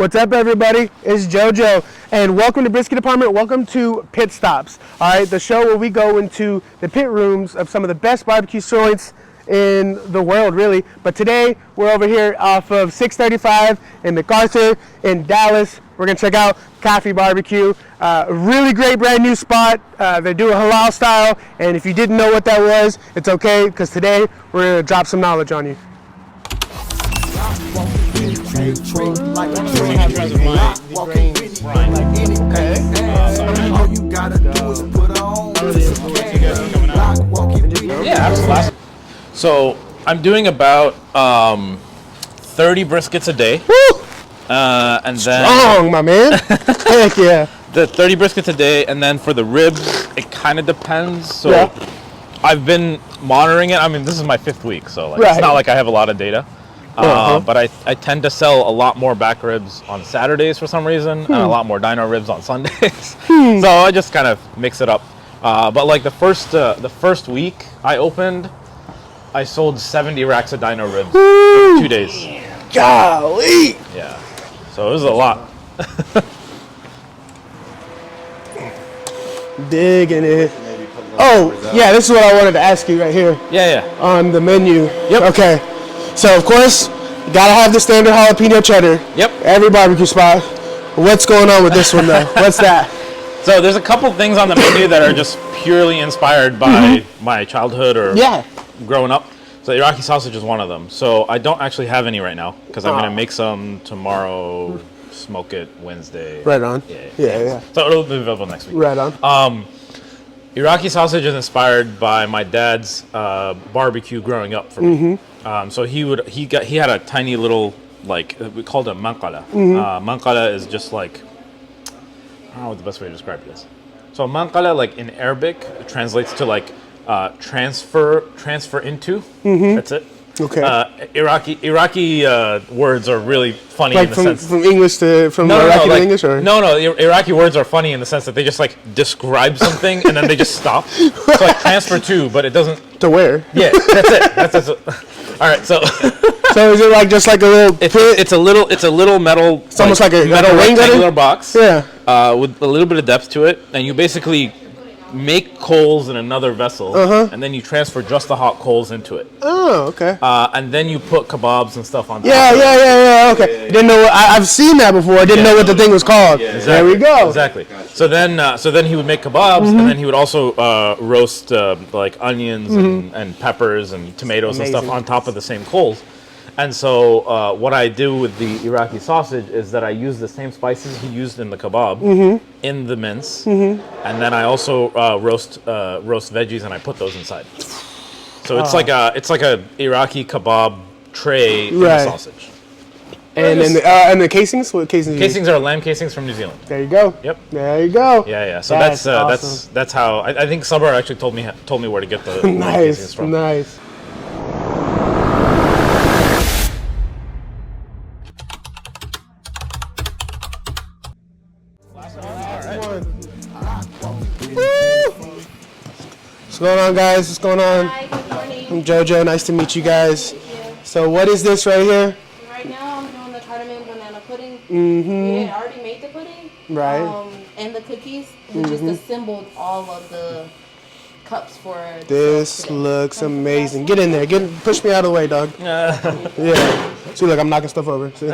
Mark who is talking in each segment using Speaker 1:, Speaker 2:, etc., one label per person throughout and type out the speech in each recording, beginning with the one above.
Speaker 1: What's up, everybody? It's JoJo, and welcome to Brisket Department. Welcome to Pit Stops. All right, the show where we go into the pit rooms of some of the best barbecue joints in the world, really. But today we're over here off of 635 in MacArthur in Dallas. We're gonna check out Kafi Bbq. Really great brand new spot. They do a halal style, and if you didn't know what that was, it's okay, because today we're gonna drop some knowledge on you.
Speaker 2: So I'm doing about 30 briskets a day.
Speaker 1: Woo!
Speaker 2: And then
Speaker 1: Strong, my man. Heck yeah.
Speaker 2: The 30 briskets a day, and then for the ribs, it kind of depends. So
Speaker 1: Yeah.
Speaker 2: I've been monitoring it. I mean, this is my 5th week, so like,
Speaker 1: Right.
Speaker 2: it's not like I have a lot of data. But I tend to sell a lot more back ribs on Saturdays for some reason, and a lot more dino ribs on Sundays. So I just kind of mix it up. But like the first week I opened, I sold 70 racks of dino ribs in 2 days.
Speaker 1: Golly.
Speaker 2: Yeah, so it was a lot.
Speaker 1: Digging it. Oh, yeah, this is what I wanted to ask you right here
Speaker 2: Yeah.
Speaker 1: on the menu.
Speaker 2: Yep.
Speaker 1: Okay. So, of course, you gotta have the standard jalapeno cheddar.
Speaker 2: Yep.
Speaker 1: Every barbecue spot. What's going on with this one, though? What's that?
Speaker 2: So there's a couple things on the menu that are just purely inspired by my childhood or growing up. So Iraqi sausage is one of them. So I don't actually have any right now because I'm gonna make some tomorrow, smoke it Wednesday.
Speaker 1: Right on. Yeah.
Speaker 2: So it'll be available next week.
Speaker 1: Right on.
Speaker 2: Iraqi sausage is inspired by my dad's barbecue growing up for me. So he had a tiny little, like, we called it manqala. Manqala is just like, I don't know what the best way to describe this. So manqala, like in Arabic, translates to like transfer into. That's it.
Speaker 1: Okay.
Speaker 2: Iraqi words are really funny
Speaker 1: Like
Speaker 2: in the
Speaker 1: from
Speaker 2: sense.
Speaker 1: English to Iraqi to English, or
Speaker 2: No, Iraqi words are funny in the sense that they just like describe something and then they just stop. So like transfer to, but it doesn't.
Speaker 1: to where?
Speaker 2: Yeah, that's it. That's it. All right, so
Speaker 1: So is it like just like a little?
Speaker 2: it's a little metal.
Speaker 1: It's almost like a
Speaker 2: metal
Speaker 1: ring
Speaker 2: rectangular box.
Speaker 1: Yeah.
Speaker 2: With a little bit of depth to it, and you basically make coals in another vessel, and then you transfer just the hot coals into it.
Speaker 1: Oh, okay.
Speaker 2: And then you put kebabs and stuff on top.
Speaker 1: Yeah. Okay. Didn't know. I've seen that before. I didn't know what the thing was called. There we go.
Speaker 2: Exactly. So then he would make kebabs, and then he would also roast like onions and peppers and tomatoes and stuff on top of the same coals. And so what I do with the Iraqi sausage is that I use the same spices he used in the kebab in the mince, and then I also roast veggies and I put those inside. So it's like a Iraqi kebab tray in the sausage.
Speaker 1: And the casings? What casings?
Speaker 2: Casings are lamb casings from New Zealand.
Speaker 1: There you go.
Speaker 2: Yep.
Speaker 1: There you go.
Speaker 2: Yeah. So
Speaker 1: awesome.
Speaker 2: that's how I think Sabar actually told me where to get the lamb casings from.
Speaker 1: Nice. What's going on, guys? What's going on?
Speaker 3: Hi, good morning.
Speaker 1: I'm JoJo. Nice to meet you guys. So what is this right here?
Speaker 3: Right now I'm doing the cardamom banana pudding. We had already made the pudding.
Speaker 1: Right.
Speaker 3: And the cookies. We just assembled all of the cups for
Speaker 1: This looks amazing. Get in there. Push me out of the way, dog. Yeah. See, look, I'm knocking stuff over. See?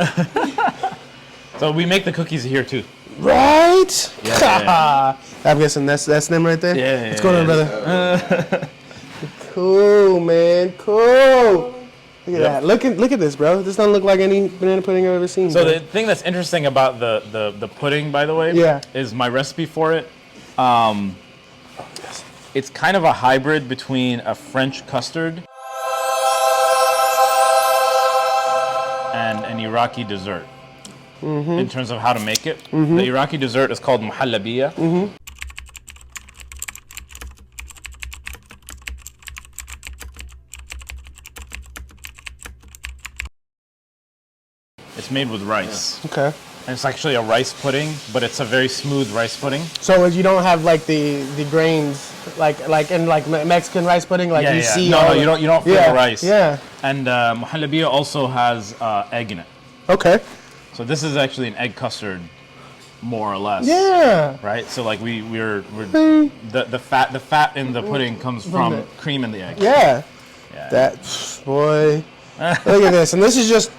Speaker 2: So we make the cookies here too.
Speaker 1: Right?
Speaker 2: Yeah.
Speaker 1: I'm guessing that's them right there?
Speaker 2: Yeah.
Speaker 1: What's going on, brother? Cool, man. Cool. Look at that. Look at this, bro. This doesn't look like any banana pudding I've ever seen.
Speaker 2: So
Speaker 1: bro.
Speaker 2: the thing that's interesting about the pudding, by the way, is my recipe for it. It's kind of a hybrid between a French custard and an Iraqi dessert. In terms of how to make it. The Iraqi dessert is called muhallabiya. It's made with rice.
Speaker 1: Okay.
Speaker 2: And it's actually a rice pudding, but it's a very smooth rice pudding.
Speaker 1: So you don't have like the grains like in like Mexican rice pudding, like you see.
Speaker 2: No, you don't feel the rice.
Speaker 1: Yeah.
Speaker 2: And muhallabiya also has egg in it.
Speaker 1: Okay.
Speaker 2: So this is actually an egg custard, more or less.
Speaker 1: Yeah.
Speaker 2: Right. So like we're the fat in the pudding comes from cream in the egg.
Speaker 1: Yeah.
Speaker 2: Yeah.
Speaker 1: That boy. Look at this, and this is just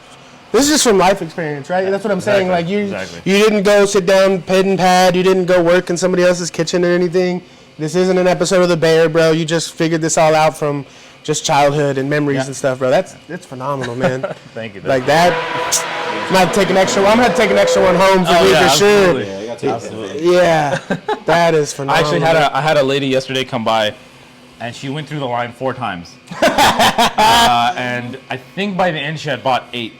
Speaker 1: from life experience, right? That's what I'm saying. Like you didn't go sit down, pin and pad. You didn't go work in somebody else's kitchen or anything. This isn't an episode of The Bear, bro. You just figured this all out from just childhood and memories and stuff, bro. That's phenomenal, man.
Speaker 2: Thank you.
Speaker 1: Like that. I'm gonna take an extra one. I'm gonna take an extra one home for me for sure.
Speaker 2: Yeah, absolutely.
Speaker 1: Yeah, that is phenomenal.
Speaker 2: I actually had a lady yesterday come by, and she went through the line 4 times, and I think by the end she had bought 8.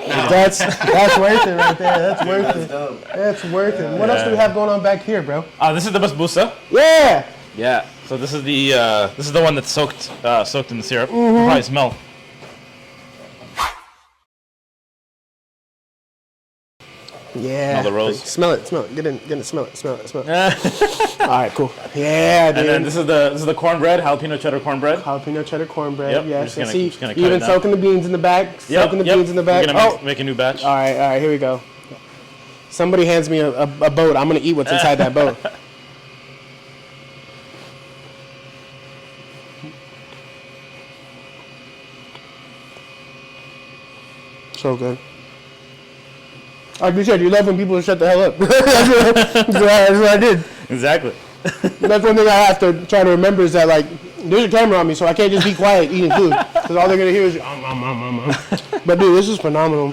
Speaker 1: That's worth it right there. That's worth it. That's worth it. What else do we have going on back here, bro?
Speaker 2: This is the basbousa.
Speaker 1: Yeah.
Speaker 2: Yeah. So this is the one that's soaked in the syrup. You can probably smell.
Speaker 1: Yeah.
Speaker 2: Smell the rose.
Speaker 1: Smell it. Get in. Smell it. All right, cool. Yeah, dude.
Speaker 2: And then this is the cornbread, jalapeno cheddar cornbread.
Speaker 1: Jalapeno cheddar cornbread.
Speaker 2: Yep.
Speaker 1: Yes.
Speaker 2: Just gonna cut
Speaker 1: Even
Speaker 2: it down.
Speaker 1: soaking the beans in the back. Soaking the beans in the back.
Speaker 2: We're gonna make a new batch.
Speaker 1: All right. Here we go. Somebody hands me a boat. I'm gonna eat what's inside that boat. So good. Like you said, you love when people shut the hell up. That's what I did.
Speaker 2: Exactly.
Speaker 1: That's one thing I have to try to remember is that, like, there's a camera on me, so I can't just be quiet eating food. Because all they're going to hear is, But, dude, this is phenomenal.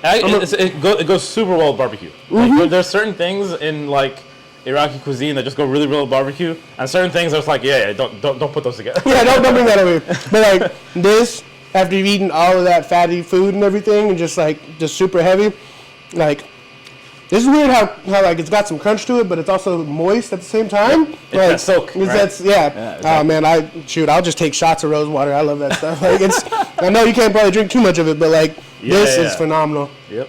Speaker 2: It goes super well with barbecue. Like, there's certain things in, like, Iraqi cuisine that just go really well with barbecue, and certain things that's like, don't put those together.
Speaker 1: Yeah, don't bring that over here. But, like, this, after you've eaten all of that fatty food and everything, and just super heavy, like, this is weird how like it's got some crunch to it, but it's also moist at the same time.
Speaker 2: It's that soak, right?
Speaker 1: Exactly. Oh man, I'll just take shots of rose water. I love that stuff. Like I know you can't probably drink too much of it, but like this is phenomenal.
Speaker 2: Yep.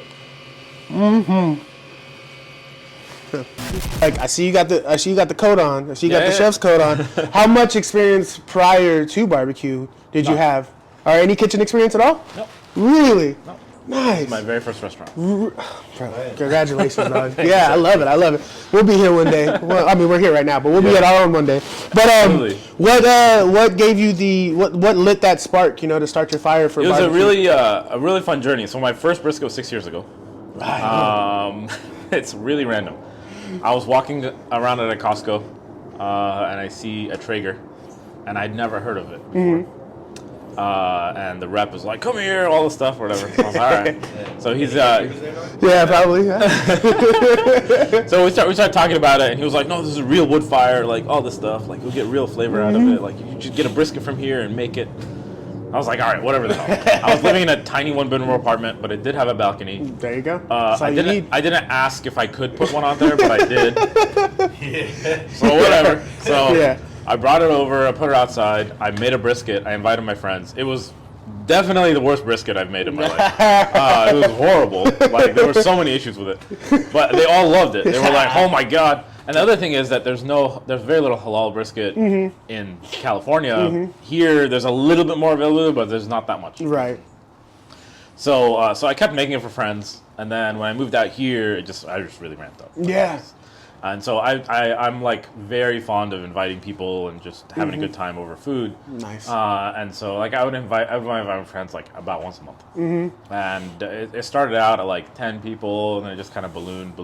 Speaker 1: Like I see you got the coat on. I see you got the chef's coat on. How much experience prior to barbecue did you have? Or any kitchen experience at all?
Speaker 2: Nope.
Speaker 1: Really?
Speaker 2: Nope.
Speaker 1: Nice.
Speaker 2: My very first restaurant.
Speaker 1: Congratulations, dog. Yeah, I love it. We'll be here one day. Well, I mean, we're here right now, but we'll be at our own one day. But what gave you what lit that spark? To start your fire for barbecue?
Speaker 2: It was a really fun journey. So my first brisket was 6 years ago.
Speaker 1: Right.
Speaker 2: It's really random. I was walking around at a Costco, and I see a Traeger, and I'd never heard of it before. And the rep was like, "Come here," all the stuff, whatever. I was like, all right. So he's
Speaker 1: yeah, probably. Yeah.
Speaker 2: So we started talking about it, and he was like, "No, this is a real wood fire, like all this stuff. Like you'll get real flavor out of it. Like you should get a brisket from here and make it." I was like, "All right, whatever the hell." I was living in a tiny 1-bedroom apartment, but it did have a balcony.
Speaker 1: There you go.
Speaker 2: I didn't ask if I could put one on there, but I did. So whatever. So. Yeah. I brought it over, I put it outside, I made a brisket, I invited my friends. It was definitely the worst brisket I've made in my life. It was horrible. Like, there were so many issues with it. But they all loved it. They were like, "Oh my God." And the other thing is that there's very little halal brisket in California. Here, there's a little bit more available, but there's not that much.
Speaker 1: Right.
Speaker 2: So I kept making it for friends, and then when I moved out here, I just really ramped up.
Speaker 1: Yeah.
Speaker 2: And so I'm like very fond of inviting people and just having a good time over food.
Speaker 1: Nice.
Speaker 2: And so like I would invite my friends like about once a month. And it started out at like 10 people, and then it just kind of ballooned.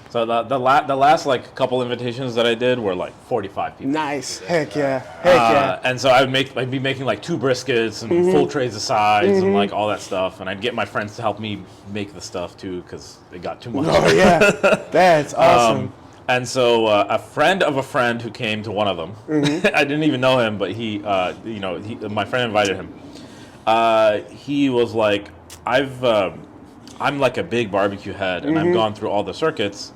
Speaker 2: So the last like couple invitations that I did were like 45 people.
Speaker 1: Nice. Heck yeah.
Speaker 2: And so I'd be making like 2 briskets and full trays of sides and like all that stuff, and I'd get my friends to help me make the stuff too because it got too much.
Speaker 1: Oh yeah, that's awesome.
Speaker 2: And so a friend of a friend who came to one of them, I didn't even know him, but my friend invited him. He was like, I'm like a big barbecue head, and I've gone through all the circuits,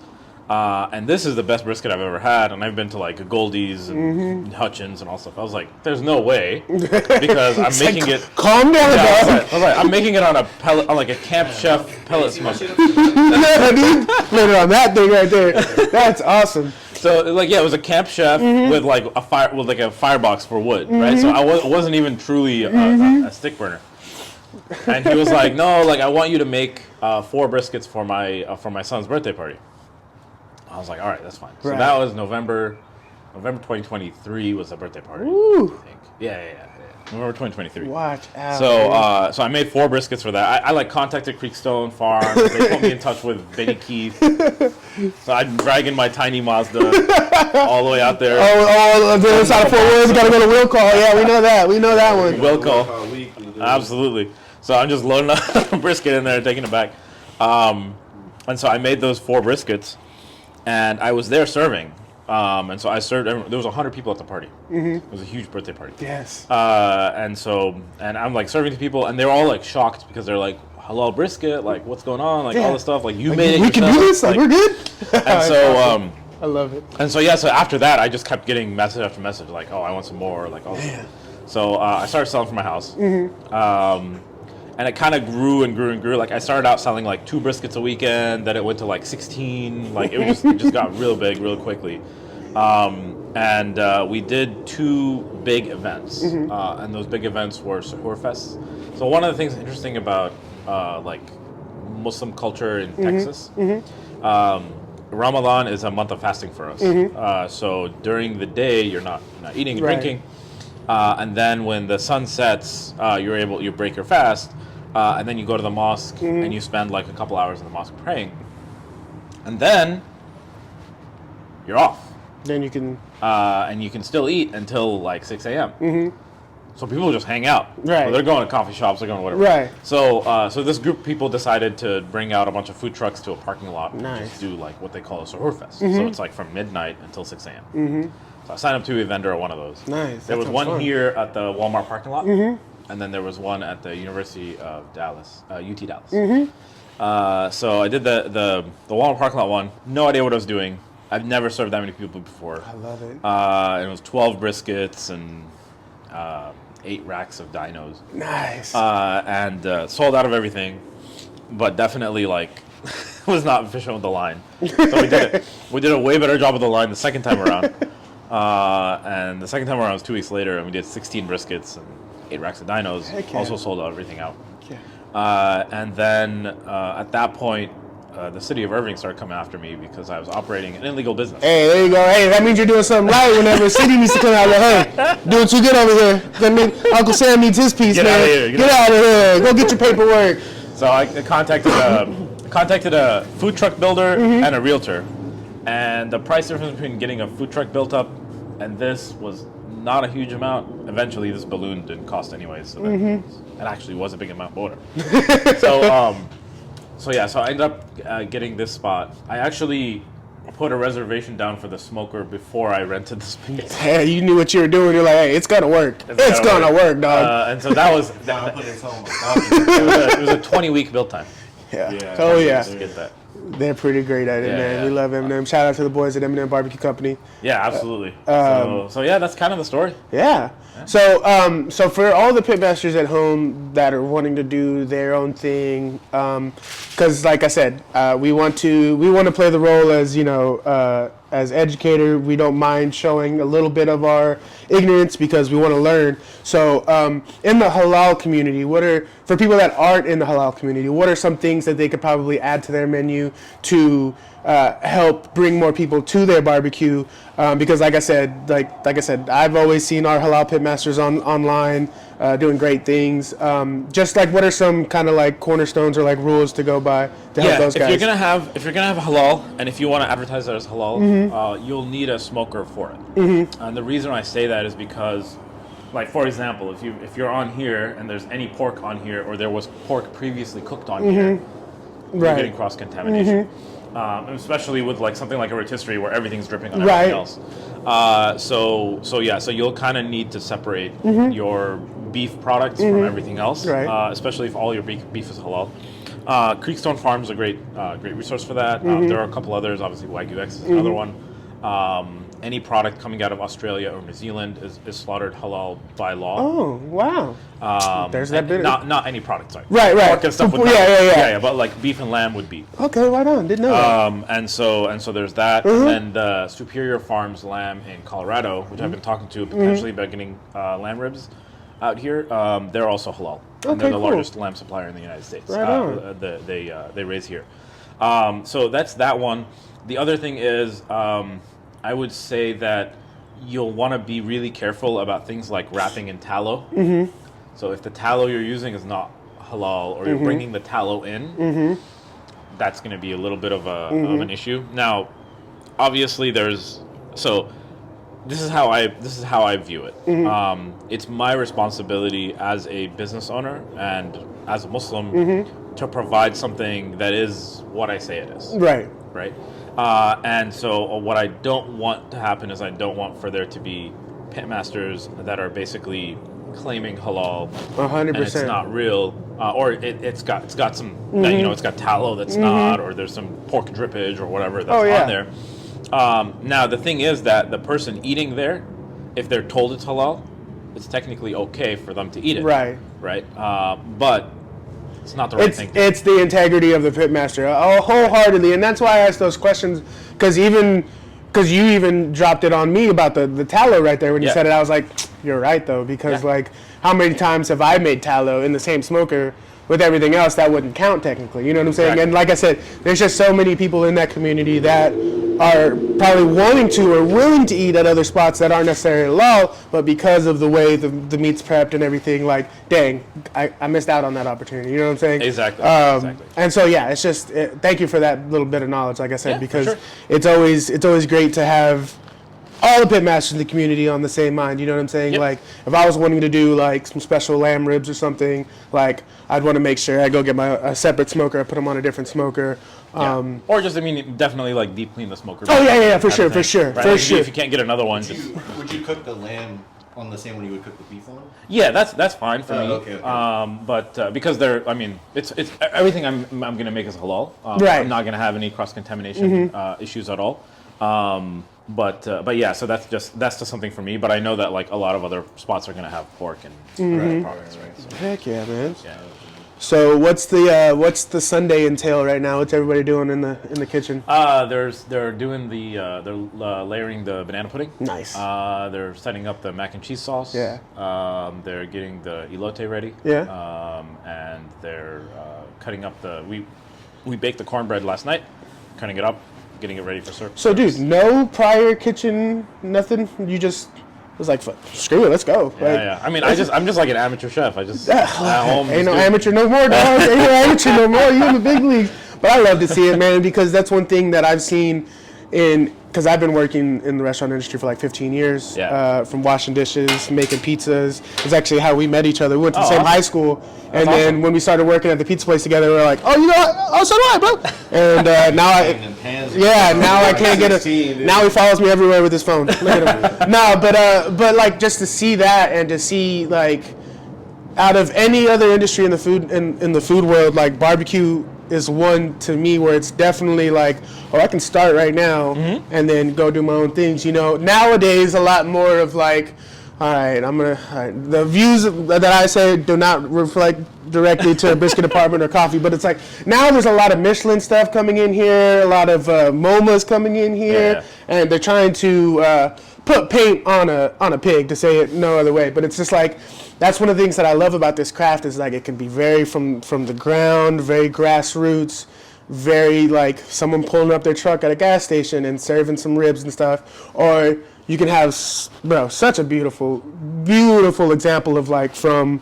Speaker 2: and this is the best brisket I've ever had, and I've been to like a Goldie's and Hutchins and all stuff. I was like, there's no way, because I'm making it.
Speaker 1: Calm down, dog.
Speaker 2: I was like, I'm making it on a pellet, on like a Camp Chef pellet smoker.
Speaker 1: Yeah, dude. Later on that thing right there. That's awesome.
Speaker 2: So like it was a Camp Chef with like a firebox for wood, right? So I wasn't even truly a stick burner. And he was like, no, like I want you to make 4 briskets for my son's birthday party. I was like, all right, that's fine. So that was November 2023 was the birthday party.
Speaker 1: Ooh.
Speaker 2: I think. Yeah. November 2023.
Speaker 1: Watch out.
Speaker 2: So I made 4 briskets for that. I like contacted Creekstone Farm. They put me in touch with Vinny Keith. So I'm dragging my tiny Mazda all the way out there.
Speaker 1: Oh, the other side of Fort Worth, gotta go to Will Call. Yeah, we know that. We know that one.
Speaker 2: Will Call. Absolutely. So I'm just loading up a brisket in there, taking it back. And so I made those 4 briskets, and I was there serving. And so I served. There was 100 people at the party. It was a huge birthday party.
Speaker 1: Yes.
Speaker 2: And I'm like serving to people, and they're all like shocked because they're like, halal brisket, like what's going on, like all this stuff, like you made it.
Speaker 1: We
Speaker 2: yourself.
Speaker 1: can do this. Like we're good.
Speaker 2: And so
Speaker 1: I love it.
Speaker 2: And so so after that, I just kept getting message after message, like, oh, I want some more, like all this. So I started selling from my house. And it kind of grew and grew and grew. Like I started out selling like 2 briskets a weekend, then it went to like 16. Like it just got real big real quickly. And we did 2 big events, and those big events were Suhoor Fest. So one of the things interesting about like Muslim culture in Texas, Ramadan is a month of fasting for us. So during the day you're not eating and drinking, and then when the sun sets, you break your fast, and then you go to the mosque and you spend like a couple hours in the mosque praying, and then you're off.
Speaker 1: Then you can
Speaker 2: and you can still eat until like 6 a.m. So people just hang out.
Speaker 1: Right.
Speaker 2: Or they're going to coffee shops, they're going to whatever.
Speaker 1: Right.
Speaker 2: So this group of people decided to bring out a bunch of food trucks to a parking lot and
Speaker 1: Nice.
Speaker 2: just do like what they call a Suhoor Fest. So it's like from midnight until 6 a.m. So I signed up to be a vendor at one of those.
Speaker 1: Nice.
Speaker 2: There
Speaker 1: That
Speaker 2: was
Speaker 1: sounds
Speaker 2: one
Speaker 1: fun.
Speaker 2: here at the Walmart parking lot, and then there was one at the University of Dallas, UT Dallas. So I did the Walmart parking lot one. No idea what I was doing. I've never served that many people before.
Speaker 1: I love it.
Speaker 2: And it was 12 briskets and 8 racks of dinos.
Speaker 1: Nice.
Speaker 2: And sold out of everything, but definitely like was not efficient with the line. So we did a way better job with the line the second time around. And the second time around was 2 weeks later, and we did 16 briskets and 8 racks of dinos.
Speaker 1: Heck yeah.
Speaker 2: Also sold everything out.
Speaker 1: Yeah.
Speaker 2: And then at that point, the city of Irving started coming after me because I was operating an illegal business.
Speaker 1: Hey, there you go. Hey, that means you're doing something right whenever the city needs to come out. Like, hey, doing too good over here. That means Uncle Sam needs his piece,
Speaker 2: Get
Speaker 1: man.
Speaker 2: out of here.
Speaker 1: Get out of here. Go get your paperwork.
Speaker 2: So I contacted a food truck builder and a realtor. And the price difference between getting a food truck built up and this was not a huge amount. Eventually, this balloon didn't cost anyways. So it actually was a big amount, but whatever. So I ended up getting this spot. I actually put a reservation down for the smoker before I rented the space.
Speaker 1: Hey, you knew what you were doing. You're like, hey, it's gonna work. It's gonna work, dog.
Speaker 2: And so that was it was a 20-week build time.
Speaker 1: Yeah. Oh yeah.
Speaker 2: To get that.
Speaker 1: They're pretty great at it,
Speaker 2: Yeah,
Speaker 1: man.
Speaker 2: yeah.
Speaker 1: We love Eminem. Shout out to the boys at Eminem Barbecue Company.
Speaker 2: Yeah, absolutely. So yeah, that's kind of the story.
Speaker 1: Yeah. So for all the pitmasters at home that are wanting to do their own thing, because like I said, we want to play the role as as educator. We don't mind showing a little bit of our ignorance because we want to learn. So in the halal community, for people that aren't in the halal community, what are some things that they could probably add to their menu to help bring more people to their barbecue? Because like I said, I've always seen our halal pitmasters online doing great things. Just like, what are some kind of like cornerstones or like rules to go by to help those guys?
Speaker 2: If you're gonna have halal, and if you want to advertise it as halal, you'll need a smoker for it. And the reason I say that is because, like, for example, if you're on here and there's any pork on here, or there was pork previously cooked on here, you're getting cross contamination. Especially with like something like a rotisserie where everything's dripping on everything else. So you'll kind of need to separate your beef products from everything else, especially if all your beef is halal. Creekstone Farm is a great resource for that. There are a couple others. Obviously, Wagyu X is another one. Any product coming out of Australia or New Zealand is slaughtered halal by law.
Speaker 1: Oh, wow. There's that bit.
Speaker 2: Not any product, sorry.
Speaker 1: Right.
Speaker 2: Pork and stuff would not. Yeah, but like beef and lamb would be.
Speaker 1: Okay, right on. Didn't know that.
Speaker 2: And so there's that. And then the Superior Farms lamb in Colorado, which I've been talking to, potentially about getting lamb ribs out here. They're also halal. and they're the
Speaker 1: cool.
Speaker 2: largest lamb supplier in the United States.
Speaker 1: Right on.
Speaker 2: They raise here. So that's that one. The other thing is, I would say that you'll want to be really careful about things like wrapping in tallow. Mm-hmm. So if the tallow you're using is not halal, or you're bringing the tallow in, that's going to be a little bit of an issue. Now, obviously, this is how I view it. It's my responsibility as a business owner and as a Muslim to provide something that is what I say it is.
Speaker 1: Right.
Speaker 2: Right. And so what I don't want to happen is I don't want for there to be pitmasters that are basically claiming halal
Speaker 1: 100%.
Speaker 2: and it's not real, or it's got some it's got tallow that's not, or there's some pork drippage or whatever that's on there. Now the thing is that the person eating there, if they're told it's halal, it's technically okay for them to eat it.
Speaker 1: Right.
Speaker 2: Right. But it's not the right thing.
Speaker 1: It's the integrity of the pitmaster, wholeheartedly, and that's why I asked those questions, because you even dropped it on me about the tallow right there when you said it. I was like, you're right though, because like how many times have I made tallow in the same smoker with everything else that wouldn't count technically? You know what I'm saying?
Speaker 2: Exactly.
Speaker 1: And like I said, there's just so many people in that community that are probably wanting to or willing to eat at other spots that aren't necessarily halal, but because of the way the meat's prepped and everything, like, dang, I missed out on that opportunity. You know what I'm saying?
Speaker 2: Exactly.
Speaker 1: And so it's just thank you for that little bit of knowledge, like I said, because
Speaker 2: sure.
Speaker 1: it's always great to have all the pitmasters in the community on the same mind. You know what I'm saying?
Speaker 2: Yep.
Speaker 1: Like, if I was wanting to do like some special lamb ribs or something, like I'd want to make sure I go get a separate smoker, I put them on a different smoker.
Speaker 2: Or just, definitely like deep clean the smoker.
Speaker 1: For sure.
Speaker 2: Right? If you can't get another one,
Speaker 4: would you cook the lamb on the same one you would cook the beef on?
Speaker 2: Yeah, that's fine for me.
Speaker 4: Okay.
Speaker 2: But because it's everything I'm gonna make is halal.
Speaker 1: Right.
Speaker 2: I'm not gonna have any cross contamination issues at all. But yeah, so that's just something for me. But I know that like a lot of other spots are gonna have pork and products, right? So,
Speaker 1: Heck yeah, man.
Speaker 2: yeah.
Speaker 1: So what's the Sunday entail right now? What's everybody doing in the kitchen?
Speaker 2: They're doing they're layering the banana pudding.
Speaker 1: Nice.
Speaker 2: They're setting up the mac and cheese sauce.
Speaker 1: Yeah.
Speaker 2: They're getting the elote ready.
Speaker 1: Yeah.
Speaker 2: And they're cutting up we baked the cornbread last night, cutting it up, getting it ready for service.
Speaker 1: So, dude, no prior kitchen, nothing. You just was like, screw it, let's go.
Speaker 2: Yeah. I'm just like an amateur chef. I just at home.
Speaker 1: Ain't no amateur no more, dog. Ain't no amateur no more. You in the big leagues. But I love to see it, man, because that's one thing that I've seen because I've been working in the restaurant industry for like 15 years.
Speaker 2: Yeah.
Speaker 1: From washing dishes, making pizzas. It's actually how we met each other. We went to the same
Speaker 2: awesome.
Speaker 1: high school.
Speaker 2: That's
Speaker 1: then
Speaker 2: awesome.
Speaker 1: when we started working at the pizza place together, we were like, oh, so do I, bro. And now I can't get it. Now he follows me everywhere with his phone. Look at him. No, but like just to see that and to see like out of any other industry in the food world, like barbecue is one to me where it's definitely like, I can start right now and then go do my own things. Nowadays a lot more of like, all right, the views that I say do not reflect directly to Brisket Department or coffee, but it's like now there's a lot of Michelin stuff coming in here, a lot of MoMAs coming in here, and they're trying to put paint on a pig, to say it no other way. But it's just like, that's one of the things that I love about this craft is like it can be very from the ground, very grassroots, very like someone pulling up their truck at a gas station and serving some ribs and stuff, or you can have, such a beautiful example of like from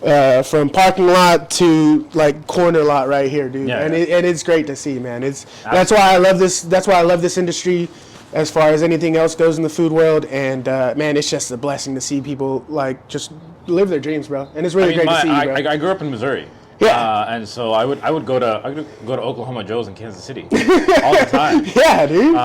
Speaker 1: parking lot to like corner lot right here, dude.
Speaker 2: Yeah.
Speaker 1: And it's great to see, man. That's why I love this. That's why I love this industry, as far as anything else goes in the food world. And man, it's just a blessing to see people like just live their dreams, bro. And it's really great to see you, bro.
Speaker 2: I grew up in Missouri.
Speaker 1: Yeah.
Speaker 2: And so I would go to Oklahoma Joe's in Kansas City all the time.
Speaker 1: Yeah, dude.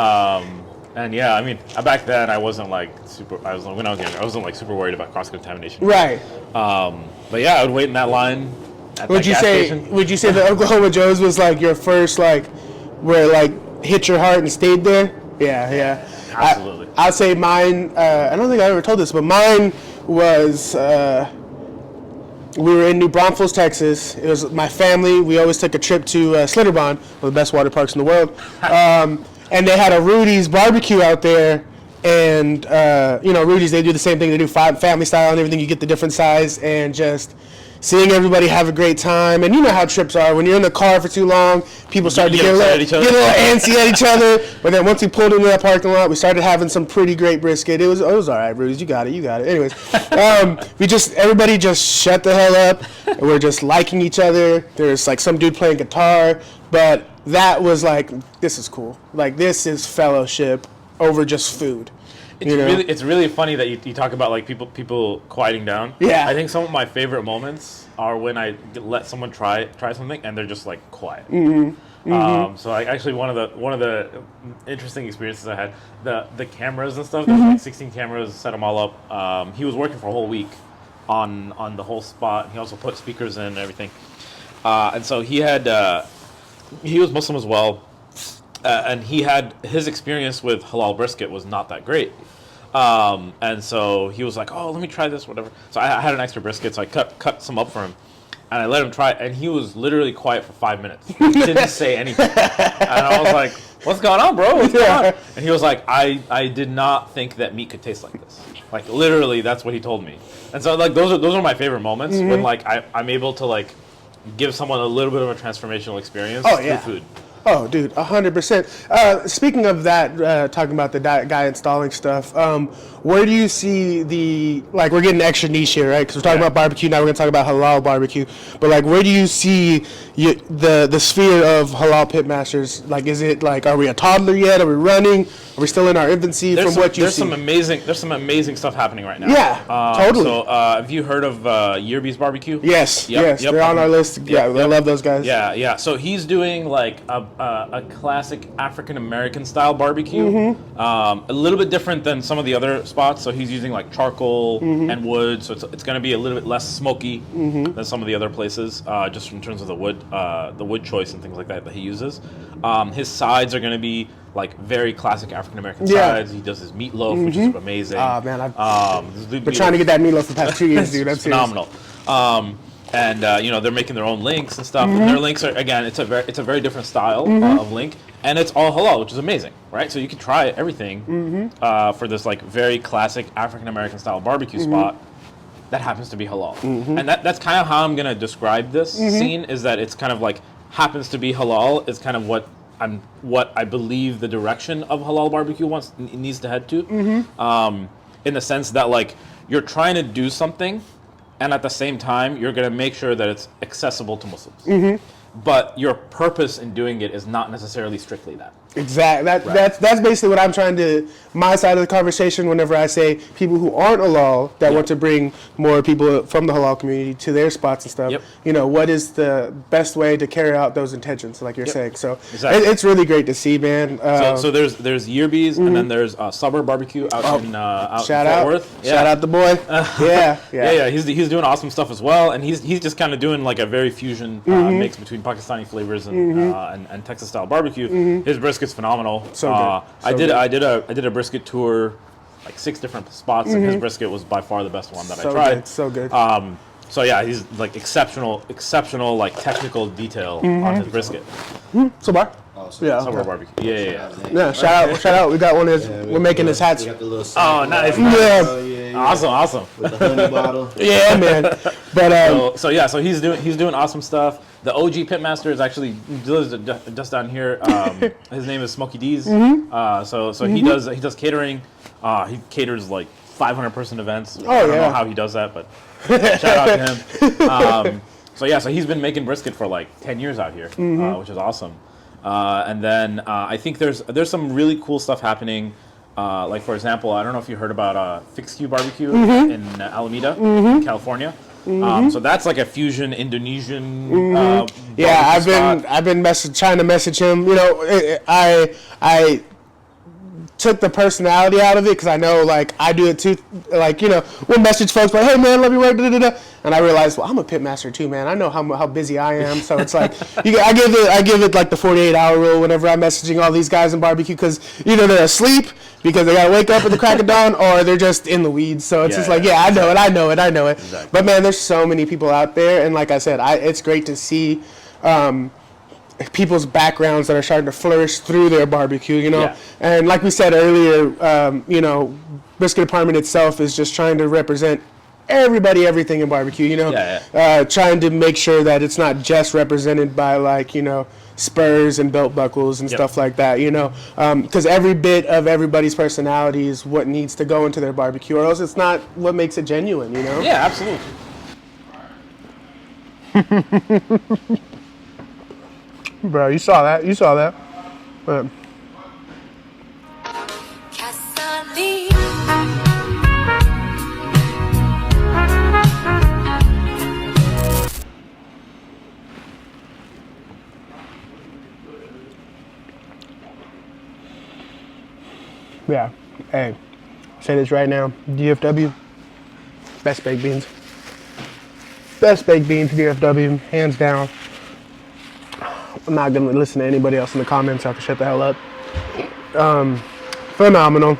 Speaker 2: And yeah, back then I wasn't like when I was younger, I wasn't like super worried about cross contamination.
Speaker 1: Right.
Speaker 2: But yeah, I would wait in that line at
Speaker 1: Would
Speaker 2: that
Speaker 1: you
Speaker 2: gas
Speaker 1: say
Speaker 2: station.
Speaker 1: Would you say that Oklahoma Joe's was like your first like where like hit your heart and stayed there? Yeah.
Speaker 2: Absolutely.
Speaker 1: I'd say mine. I don't think I ever told this, but mine was. We were in New Braunfels, Texas. It was my family. We always took a trip to Slitterbond, one of the best water parks in the world. And they had a Rudy's barbecue out there. And, Rudy's, they do the same thing. They do family style and everything. You get the different size. And just, seeing everybody have a great time. And you know how trips are. When you're in the car for too long, people start to get a little antsy at each other. But then once we pulled into that parking lot, we started having some pretty great brisket. It was all right, Bruce. You got it. Anyways, everybody just shut the hell up. And we're just liking each other. There's like some dude playing guitar. But that was like, this is cool. Like, this is fellowship over just food.
Speaker 2: It's really funny that you talk about like people quieting down.
Speaker 1: Yeah.
Speaker 2: I think some of my favorite moments are when I let someone try something and they're just like quiet. So like actually one of the interesting experiences I had, the cameras and stuff. There's like 16 cameras, set them all up. He was working for a whole week on the whole spot. He also put speakers in and everything. And so he was Muslim as well. And he had his experience with halal brisket was not that great, and so he was like, "Oh, let me try this, whatever." So I had an extra brisket, so I cut some up for him, and I let him try it, and he was literally quiet for 5 minutes. He didn't say anything, and I was like, "What's going on, bro? What's going on?" And he was like, "I did not think that meat could taste like this." Like literally, that's what he told me. And so like those are my favorite moments when like I'm able to like give someone a little bit of a transformational experience through food.
Speaker 1: Oh, dude, 100%. Speaking of that, talking about the guy installing stuff, where do you see we're getting extra niche here, right? Because we're talking about barbecue, now we're going to talk about halal barbecue. But, like, where do you see the sphere of halal pitmasters? Like, is it, like, are we a toddler yet? Are we running? Are we still in our infancy what you see?
Speaker 2: There's some amazing stuff happening right now.
Speaker 1: Yeah, totally.
Speaker 2: So, have you heard of Yerby's Barbecue?
Speaker 1: Yes, yes, they're on our list. I love those guys.
Speaker 2: Yeah. So he's doing, like, a classic African-American style barbecue. A little bit different than some of the other spots. So he's using, like, charcoal and wood. So it's going to be a little bit less smoky than some of the other places, just in terms of the wood choice and things like that he uses. His sides are going to be like very classic African American sides. He does his meatloaf, which is amazing.
Speaker 1: Oh man, I've been trying to get that meatloaf for the past 2 years, dude. That's
Speaker 2: phenomenal. And they're making their own links and stuff. And their links are, again, it's a very different style of link, and it's all halal, which is amazing, right? So you can try everything for this like very classic African American style barbecue spot that happens to be halal. And that's kind of how I'm gonna describe this scene. Is that it's kind of like happens to be halal is kind of what I believe the direction of halal barbecue needs to head to, in the sense that like you're trying to do something, and at the same time you're going to make sure that it's accessible to Muslims. But your purpose in doing it is not necessarily strictly that.
Speaker 1: Exactly. That's basically what I'm trying to, my side of the conversation whenever I say people who aren't halal that want to bring more people from the halal community to their spots and stuff. What is the best way to carry out those intentions, like you're saying. So it's really great to see, man.
Speaker 2: So there's Yerby's, and then there's Suburb Barbecue out in Fort Worth.
Speaker 1: Shout out the boy.
Speaker 2: Yeah. He's doing awesome stuff as well, and he's just kind of doing like a very fusion mix between Pakistani flavors and Texas style barbecue. His brisket's phenomenal.
Speaker 1: So good.
Speaker 2: I did a brisket tour, like 6 different spots, and his brisket was by far the best one that I tried.
Speaker 1: So good.
Speaker 2: So yeah, he's like exceptional like technical detail on his brisket.
Speaker 1: Sobar.
Speaker 2: Suburb Barbecue.
Speaker 1: Yeah. Shout out. We got one of his. We're making his hats.
Speaker 2: Oh, nice. Awesome.
Speaker 4: With the honey bottle.
Speaker 1: Yeah, man. But
Speaker 2: so he's doing awesome stuff. The OG pitmaster is actually lives just down here. His name is Smokey D's. So he does catering. He caters like 500-person events. I don't know how he does that, but shout out to him. So he's been making brisket for like 10 years out here, which is awesome. And then I think there's some really cool stuff happening. Like for example, I don't know if you heard about Fix Q Barbecue in Alameda, California. So that's like a fusion Indonesian.
Speaker 1: I've been trying to message him. I took the personality out of it because I know like I do it too. Like we'll message folks like, hey man, let me work. And I realized, well, I'm a pitmaster too, man. I know how busy I am. So it's like I give it like the 48-hour rule whenever I'm messaging all these guys in barbecue, because either they're asleep because they gotta wake up at the crack of dawn, or they're just in the weeds. So it's I know it. Exactly. But man, there's so many people out there, and like I said, it's great to see people's backgrounds that are starting to flourish through their barbecue, And like we said earlier, Brisket Department itself is just trying to represent everybody everything in barbecue, you know. Trying to make sure that it's not just represented by like, you know, spurs and belt buckles and stuff like that, you know, because every bit of everybody's personality is what needs to go into their barbecue, or else it's not what makes it genuine, you know.
Speaker 2: Yeah, absolutely.
Speaker 1: Bro, you saw that. But yeah, hey, say this right now, DFW, best baked beans. Best baked beans, DFW, hands down. I'm not gonna listen to anybody else in the comments. I have to shut the hell up. Phenomenal.